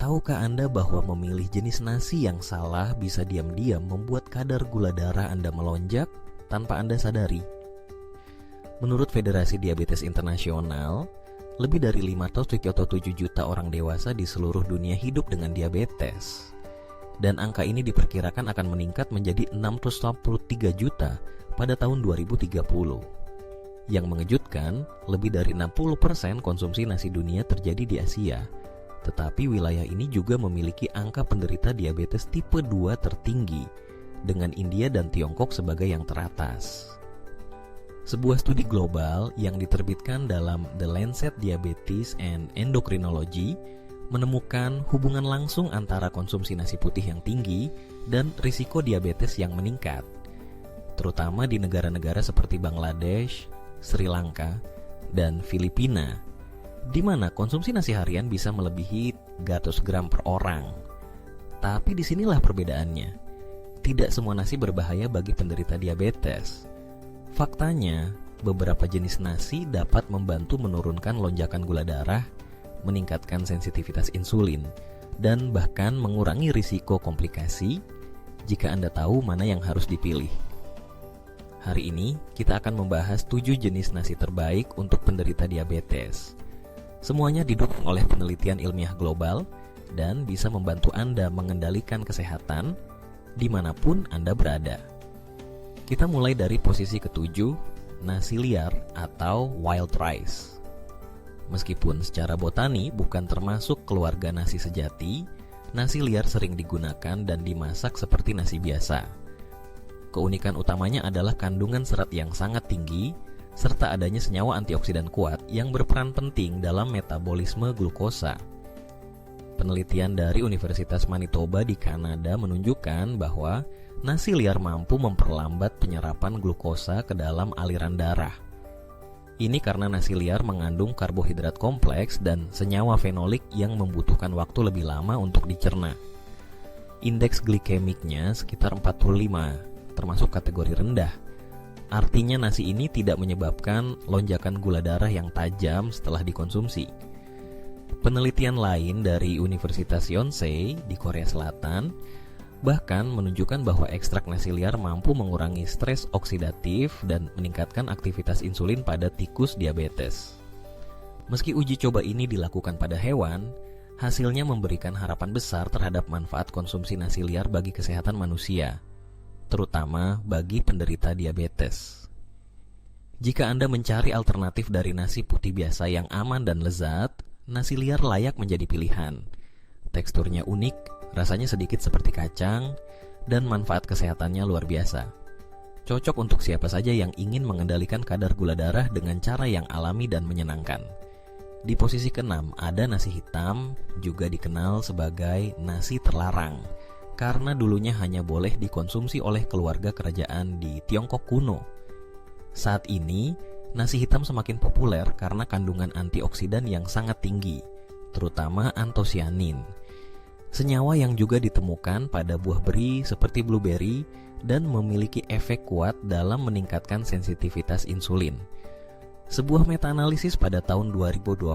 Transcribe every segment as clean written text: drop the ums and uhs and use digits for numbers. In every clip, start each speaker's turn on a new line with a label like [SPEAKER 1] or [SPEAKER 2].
[SPEAKER 1] Tahukah Anda bahwa memilih jenis nasi yang salah bisa diam-diam membuat kadar gula darah Anda melonjak tanpa Anda sadari? Menurut Federasi Diabetes Internasional, lebih dari 507 juta orang dewasa di seluruh dunia hidup dengan diabetes. Dan angka ini diperkirakan akan meningkat menjadi 683 juta pada tahun 2030. Yang mengejutkan, lebih dari 60% konsumsi nasi dunia terjadi di Asia. Tetapi wilayah ini juga memiliki angka penderita diabetes tipe 2 tertinggi, dengan India dan Tiongkok sebagai yang teratas. Sebuah studi global yang diterbitkan dalam The Lancet Diabetes and Endocrinology menemukan hubungan langsung antara konsumsi nasi putih yang tinggi dan risiko diabetes yang meningkat, terutama di negara-negara seperti Bangladesh, Sri Lanka, dan Filipina, di mana konsumsi nasi harian bisa melebihi 300 gram per orang. Tapi disinilah perbedaannya. Tidak semua nasi berbahaya bagi penderita diabetes. Faktanya, beberapa jenis nasi dapat membantu menurunkan lonjakan gula darah, meningkatkan sensitivitas insulin, dan bahkan mengurangi risiko komplikasi jika Anda tahu mana yang harus dipilih. Hari ini, kita akan membahas 7 jenis nasi terbaik untuk penderita diabetes. Semuanya didukung oleh penelitian ilmiah global dan bisa membantu Anda mengendalikan kesehatan dimanapun Anda berada. Kita mulai dari posisi ke-7, nasi liar atau wild rice. Meskipun secara botani bukan termasuk keluarga nasi sejati, nasi liar sering digunakan dan dimasak seperti nasi biasa. Keunikan utamanya adalah kandungan serat yang sangat tinggi, serta adanya senyawa antioksidan kuat yang berperan penting dalam metabolisme glukosa. Penelitian dari Universitas Manitoba di Kanada menunjukkan bahwa nasi liar mampu memperlambat penyerapan glukosa ke dalam aliran darah. Ini karena nasi liar mengandung karbohidrat kompleks dan senyawa fenolik yang membutuhkan waktu lebih lama untuk dicerna. Indeks glikemiknya sekitar 45, termasuk kategori rendah. Artinya nasi ini tidak menyebabkan lonjakan gula darah yang tajam setelah dikonsumsi. Penelitian lain dari Universitas Yonsei di Korea Selatan bahkan menunjukkan bahwa ekstrak nasi liar mampu mengurangi stres oksidatif dan meningkatkan aktivitas insulin pada tikus diabetes. Meski uji coba ini dilakukan pada hewan, hasilnya memberikan harapan besar terhadap manfaat konsumsi nasi liar bagi kesehatan manusia, terutama bagi penderita diabetes. Jika Anda mencari alternatif dari nasi putih biasa yang aman dan lezat, nasi liar layak menjadi pilihan. Teksturnya unik, rasanya sedikit seperti kacang, dan manfaat kesehatannya luar biasa. Cocok untuk siapa saja yang ingin mengendalikan kadar gula darah dengan cara yang alami dan menyenangkan. Di posisi ke-6 ada nasi hitam, juga dikenal sebagai nasi terlarang, karena dulunya hanya boleh dikonsumsi oleh keluarga kerajaan di Tiongkok kuno. Saat ini, nasi hitam semakin populer karena kandungan antioksidan yang sangat tinggi, terutama antosianin. Senyawa yang juga ditemukan pada buah beri seperti blueberry dan memiliki efek kuat dalam meningkatkan sensitivitas insulin. Sebuah meta-analisis pada tahun 2020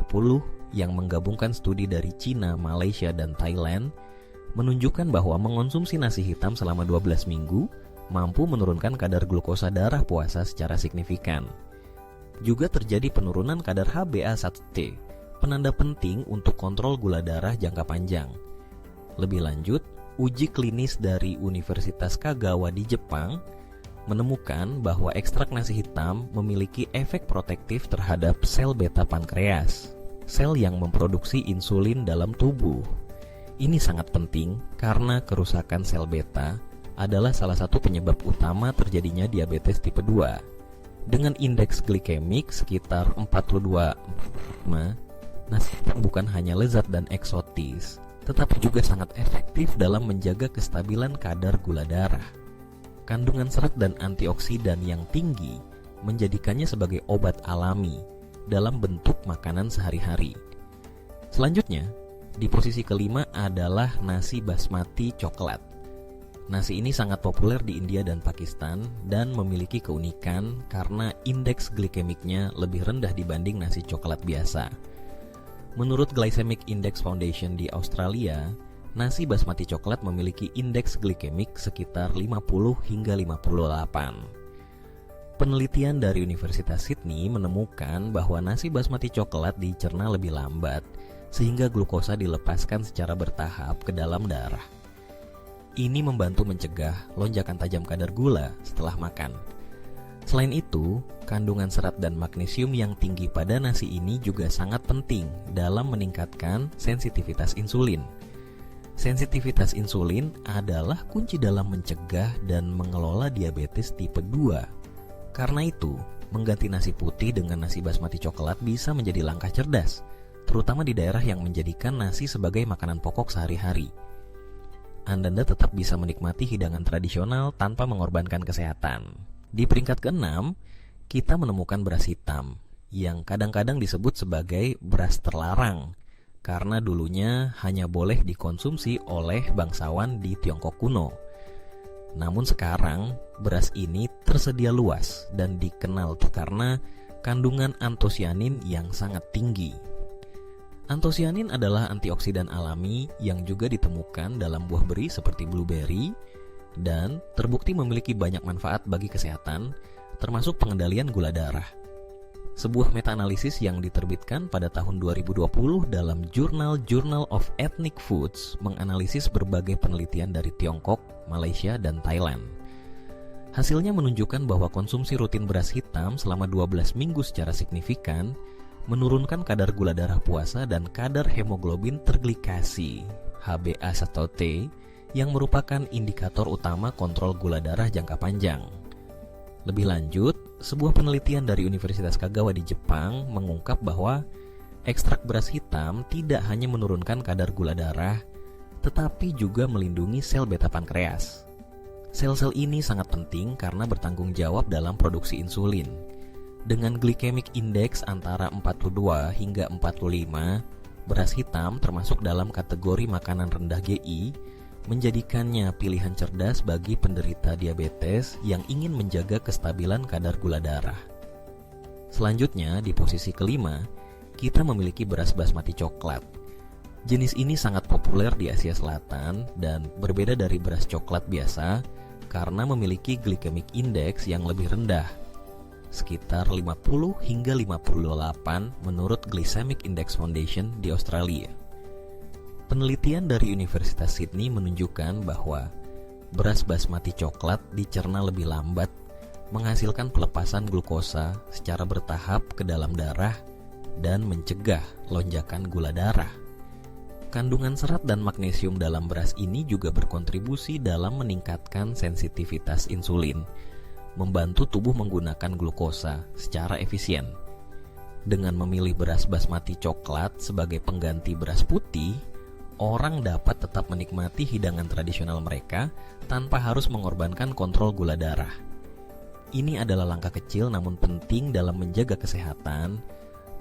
[SPEAKER 1] yang menggabungkan studi dari Cina, Malaysia, dan Thailand menunjukkan bahwa mengonsumsi nasi hitam selama 12 minggu mampu menurunkan kadar glukosa darah puasa secara signifikan. Juga terjadi penurunan kadar HbA1c, penanda penting untuk kontrol gula darah jangka panjang. Lebih lanjut, uji klinis dari Universitas Kagawa di Jepang menemukan bahwa ekstrak nasi hitam memiliki efek protektif terhadap sel beta pankreas, sel yang memproduksi insulin dalam tubuh. Ini sangat penting karena kerusakan sel beta adalah salah satu penyebab utama terjadinya diabetes tipe 2. Dengan indeks glikemik sekitar 42, nasi hitam bukan hanya lezat dan eksotis, tetapi juga sangat efektif dalam menjaga kestabilan kadar gula darah. Kandungan serat dan antioksidan yang tinggi menjadikannya sebagai obat alami dalam bentuk makanan sehari-hari. Selanjutnya, di posisi ke-5 adalah nasi basmati coklat. Nasi ini sangat populer di India dan Pakistan dan memiliki keunikan karena indeks glikemiknya lebih rendah dibanding nasi coklat biasa. Menurut Glycemic Index Foundation di Australia, nasi basmati coklat memiliki indeks glikemik sekitar 50 hingga 58. Penelitian dari Universitas Sydney menemukan bahwa nasi basmati coklat dicerna lebih lambat, sehingga glukosa dilepaskan secara bertahap ke dalam darah. Ini membantu mencegah lonjakan tajam kadar gula setelah makan. Selain itu, kandungan serat dan magnesium yang tinggi pada nasi ini juga sangat penting dalam meningkatkan sensitivitas insulin. Sensitivitas insulin adalah kunci dalam mencegah dan mengelola diabetes tipe 2. Karena itu, mengganti nasi putih dengan nasi basmati coklat bisa menjadi langkah cerdas, terutama di daerah yang menjadikan nasi sebagai makanan pokok sehari-hari. Anda tetap bisa menikmati hidangan tradisional tanpa mengorbankan kesehatan. Di peringkat ke-6, kita menemukan beras hitam, yang kadang-kadang disebut sebagai beras terlarang, karena dulunya hanya boleh dikonsumsi oleh bangsawan di Tiongkok kuno. Namun sekarang, beras ini tersedia luas dan dikenal karena kandungan antosianin yang sangat tinggi. Antosianin adalah antioksidan alami yang juga ditemukan dalam buah beri seperti blueberry, dan terbukti memiliki banyak manfaat bagi kesehatan, termasuk pengendalian gula darah. Sebuah meta-analisis yang diterbitkan pada tahun 2020 dalam jurnal Journal of Ethnic Foods menganalisis berbagai penelitian dari Tiongkok, Malaysia, dan Thailand. Hasilnya menunjukkan bahwa konsumsi rutin beras hitam selama 12 minggu secara signifikan menurunkan kadar gula darah puasa dan kadar hemoglobin terglikasi HbA1c yang merupakan indikator utama kontrol gula darah jangka panjang. Lebih lanjut, sebuah penelitian dari Universitas Kagawa di Jepang mengungkap bahwa ekstrak beras hitam tidak hanya menurunkan kadar gula darah, tetapi juga melindungi sel beta pankreas. Sel-sel ini sangat penting karena bertanggung jawab dalam produksi insulin. Dengan glycemic index antara 42 hingga 45, beras hitam termasuk dalam kategori makanan rendah GI, menjadikannya pilihan cerdas bagi penderita diabetes yang ingin menjaga kestabilan kadar gula darah. Selanjutnya, di posisi kelima, kita memiliki beras basmati coklat. Jenis ini sangat populer di Asia Selatan dan berbeda dari beras coklat biasa karena memiliki glycemic index yang lebih rendah, sekitar 50 hingga 58 menurut Glycemic Index Foundation di Australia. Penelitian dari Universitas Sydney menunjukkan bahwa beras basmati coklat dicerna lebih lambat, menghasilkan pelepasan glukosa secara bertahap ke dalam darah dan mencegah lonjakan gula darah. Kandungan serat dan magnesium dalam beras ini juga berkontribusi dalam meningkatkan sensitivitas insulin, membantu tubuh menggunakan glukosa secara efisien. Dengan memilih beras basmati coklat sebagai pengganti beras putih, orang dapat tetap menikmati hidangan tradisional mereka tanpa harus mengorbankan kontrol gula darah. Ini adalah langkah kecil namun penting dalam menjaga kesehatan,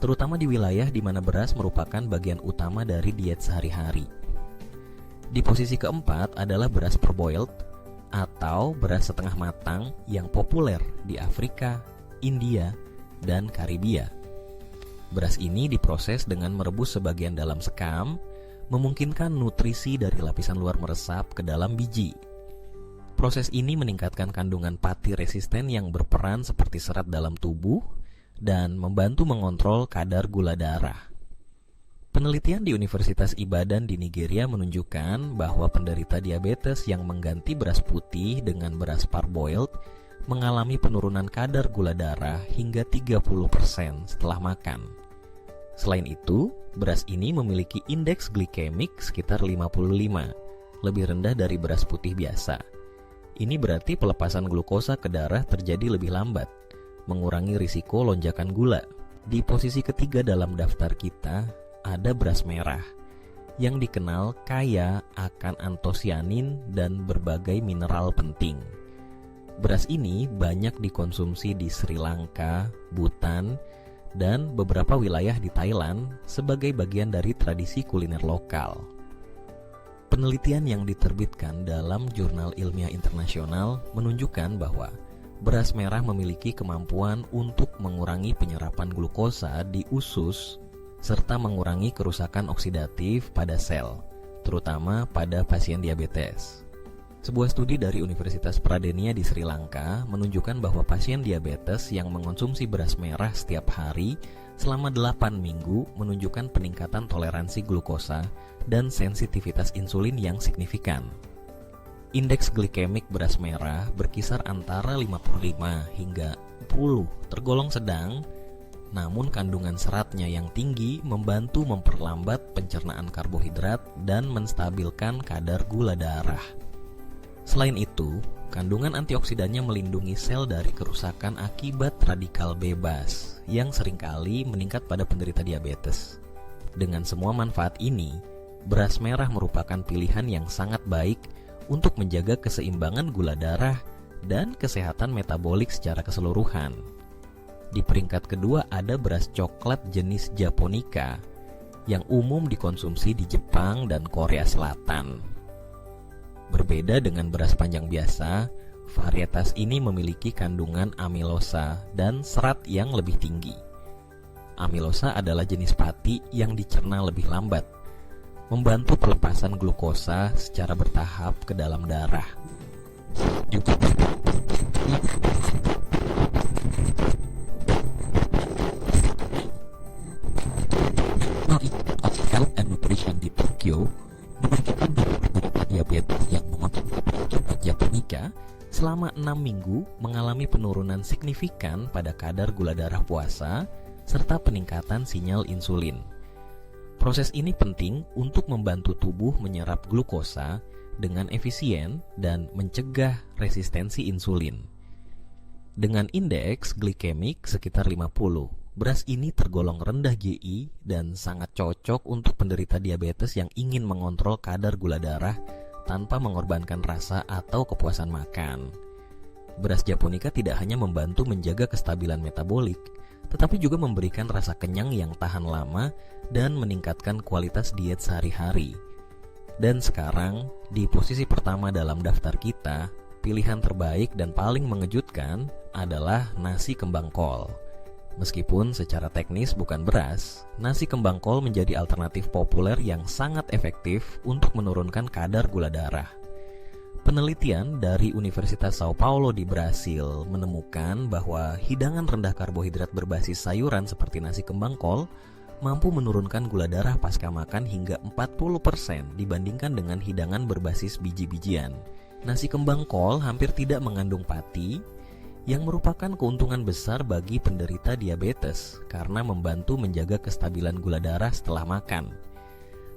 [SPEAKER 1] terutama di wilayah di mana beras merupakan bagian utama dari diet sehari-hari. Di posisi keempat adalah beras parboiled atau beras setengah matang yang populer di Afrika, India, dan Karibia. Beras ini diproses dengan merebus sebagian dalam sekam, memungkinkan nutrisi dari lapisan luar meresap ke dalam biji. Proses ini meningkatkan kandungan pati resisten yang berperan seperti serat dalam tubuh dan membantu mengontrol kadar gula darah. Penelitian di Universitas Ibadan di Nigeria menunjukkan bahwa penderita diabetes yang mengganti beras putih dengan beras parboiled mengalami penurunan kadar gula darah hingga 30% setelah makan. Selain itu, beras ini memiliki indeks glikemik sekitar 55, lebih rendah dari beras putih biasa. Ini berarti pelepasan glukosa ke darah terjadi lebih lambat, mengurangi risiko lonjakan gula. Di posisi ketiga dalam daftar kita ada beras merah, yang dikenal kaya akan antosianin dan berbagai mineral penting. Beras ini banyak dikonsumsi di Sri Lanka, Bhutan, dan beberapa wilayah di Thailand sebagai bagian dari tradisi kuliner lokal. Penelitian yang diterbitkan dalam jurnal ilmiah internasional menunjukkan bahwa beras merah memiliki kemampuan untuk mengurangi penyerapan glukosa di usus serta mengurangi kerusakan oksidatif pada sel, terutama pada pasien diabetes. Sebuah studi dari Universitas Pradenia di Sri Lanka menunjukkan bahwa pasien diabetes yang mengonsumsi beras merah setiap hari selama 8 minggu menunjukkan peningkatan toleransi glukosa dan sensitivitas insulin yang signifikan. Indeks glikemik beras merah berkisar antara 55 hingga 60, tergolong sedang, namun kandungan seratnya yang tinggi membantu memperlambat pencernaan karbohidrat dan menstabilkan kadar gula darah. Selain itu, kandungan antioksidannya melindungi sel dari kerusakan akibat radikal bebas yang seringkali meningkat pada penderita diabetes. Dengan semua manfaat ini, beras merah merupakan pilihan yang sangat baik untuk menjaga keseimbangan gula darah dan kesehatan metabolik secara keseluruhan. Di peringkat kedua ada beras coklat jenis Japonica yang umum dikonsumsi di Jepang dan Korea Selatan. Berbeda dengan beras panjang biasa, varietas ini memiliki kandungan amilosa dan serat yang lebih tinggi. Amilosa adalah jenis pati yang dicerna lebih lambat, membantu pelepasan glukosa secara bertahap ke dalam darah. Health and Nutrition di Tokyo menunjukkan bahwa penderita diabetes yang mengonsumsi beras coklat Japonica selama 6 minggu mengalami penurunan signifikan pada kadar gula darah puasa serta peningkatan sinyal insulin. Proses ini penting untuk membantu tubuh menyerap glukosa dengan efisien dan mencegah resistensi insulin. Dengan indeks glikemik sekitar 50, beras ini tergolong rendah GI dan sangat cocok untuk penderita diabetes yang ingin mengontrol kadar gula darah tanpa mengorbankan rasa atau kepuasan makan. Beras Japonica tidak hanya membantu menjaga kestabilan metabolik, tetapi juga memberikan rasa kenyang yang tahan lama dan meningkatkan kualitas diet sehari-hari. Dan sekarang, di posisi pertama dalam daftar kita, pilihan terbaik dan paling mengejutkan adalah nasi kembang kol. Meskipun secara teknis bukan beras, nasi kembang kol menjadi alternatif populer yang sangat efektif untuk menurunkan kadar gula darah. Penelitian dari Universitas Sao Paulo di Brasil menemukan bahwa hidangan rendah karbohidrat berbasis sayuran seperti nasi kembang kol mampu menurunkan gula darah pasca makan hingga 40% dibandingkan dengan hidangan berbasis biji-bijian. Nasi kembang kol hampir tidak mengandung pati, yang merupakan keuntungan besar bagi penderita diabetes karena membantu menjaga kestabilan gula darah setelah makan.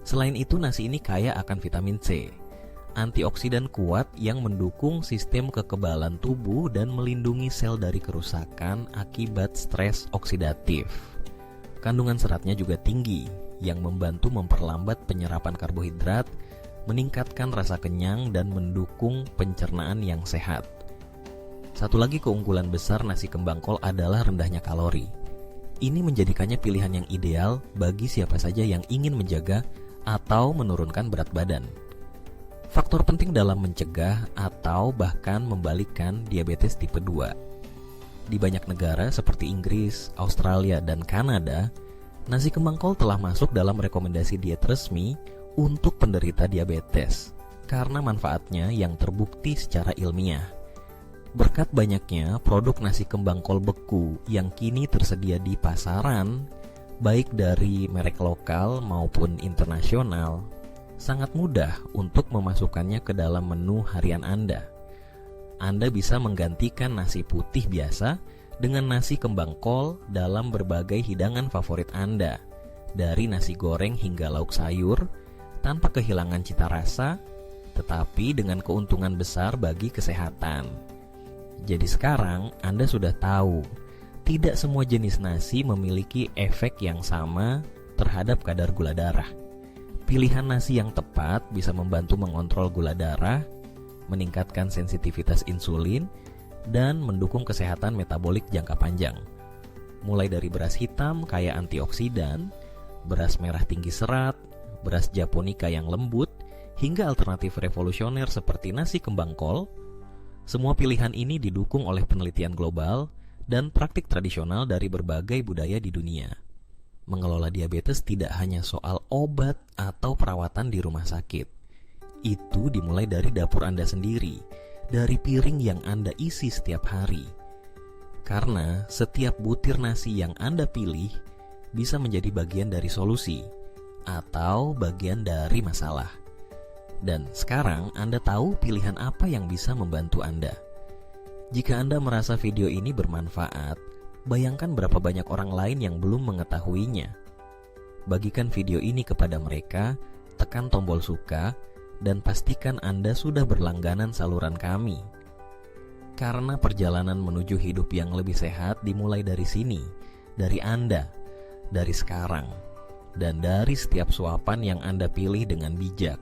[SPEAKER 1] Selain itu, nasi ini kaya akan vitamin C, antioksidan kuat yang mendukung sistem kekebalan tubuh dan melindungi sel dari kerusakan akibat stres oksidatif. Kandungan seratnya juga tinggi, yang membantu memperlambat penyerapan karbohidrat, meningkatkan rasa kenyang, dan mendukung pencernaan yang sehat. Satu lagi keunggulan besar nasi kembang kol adalah rendahnya kalori. Ini menjadikannya pilihan yang ideal bagi siapa saja yang ingin menjaga atau menurunkan berat badan. Faktor penting dalam mencegah atau bahkan membalikkan diabetes tipe 2. Di banyak negara seperti Inggris, Australia, dan Kanada, nasi kembang kol telah masuk dalam rekomendasi diet resmi untuk penderita diabetes karena manfaatnya yang terbukti secara ilmiah. Berkat banyaknya produk nasi kembang kol beku yang kini tersedia di pasaran, baik dari merek lokal maupun internasional, sangat mudah untuk memasukkannya ke dalam menu harian Anda. Anda bisa menggantikan nasi putih biasa dengan nasi kembang kol dalam berbagai hidangan favorit Anda, dari nasi goreng hingga lauk sayur, tanpa kehilangan cita rasa, tetapi dengan keuntungan besar bagi kesehatan. Jadi sekarang Anda sudah tahu, tidak semua jenis nasi memiliki efek yang sama terhadap kadar gula darah. Pilihan nasi yang tepat bisa membantu mengontrol gula darah, meningkatkan sensitivitas insulin, dan mendukung kesehatan metabolik jangka panjang. Mulai dari beras hitam kaya antioksidan, beras merah tinggi serat, beras Japonica yang lembut, hingga alternatif revolusioner seperti nasi kembang kol. Semua pilihan ini didukung oleh penelitian global dan praktik tradisional dari berbagai budaya di dunia. mengelola diabetes tidak hanya soal obat atau perawatan di rumah sakit. Itu dimulai dari dapur Anda sendiri, dari piring yang Anda isi setiap hari. Karena setiap butir nasi yang Anda pilih bisa menjadi bagian dari solusi atau bagian dari masalah. Dan sekarang Anda tahu pilihan apa yang bisa membantu Anda. Jika Anda merasa video ini bermanfaat, bayangkan berapa banyak orang lain yang belum mengetahuinya. Bagikan video ini kepada mereka, tekan tombol suka, dan pastikan Anda sudah berlangganan saluran kami. Karena perjalanan menuju hidup yang lebih sehat dimulai dari sini, dari Anda, dari sekarang, dan dari setiap suapan yang Anda pilih dengan bijak.